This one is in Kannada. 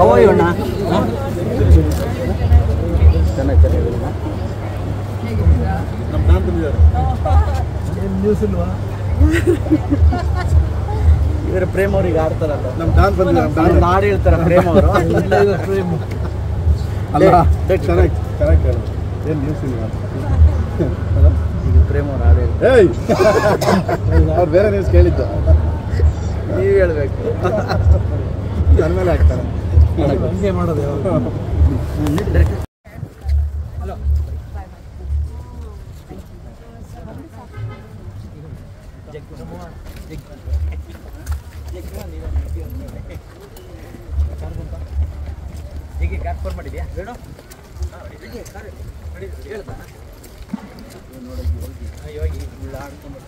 ಅವಯೋಣ ಚೆನ್ನಾಗಿ ನ್ಯೂಸ್ ಇಲ್ವಾ ಇವರ ಪ್ರೇಮ್ ಅವ್ರಿಗೆ ಆಡ್ತಾರಲ್ಲ ನಮ್ಮ ಡಾನ್ ಬಂದಿದ್ದಾರೆ ನಾಡು ಹೇಳ್ತಾರೆ ಪ್ರೇಮ್ ಅವರು ಪ್ರೇಮ್ ಅಲ್ಲ ಚೆನ್ನಾಗಿ ಕೇಳೋದು ಏನು ನ್ಯೂಸ್ ಇಲ್ವಾ ಈಗ ಪ್ರೇಮ್ ಅವ್ರು ಹಾಡು ಹೇಳ್ತಾರೆ ಅವ್ರು ಬೇರೆ ನ್ಯೂಸ್ ಕೇಳಿದ್ದು ನೀವು ಹೇಳ್ಬೇಕು ನನ್ನ ಮೇಲೆ ಹಾಕ್ತಾರೆ ಹಂಗೆ ಮಾಡೋದು ಹಲೋ ಹೀಗೆ ಕ್ಯಾಬ್ ಫೋನ್ ಮಾಡಿದ್ಯಾ ಬೇಡ ಹೇಳ್ತಾ ಯೋಗಿ ಆಡ್ಕೊಂಡು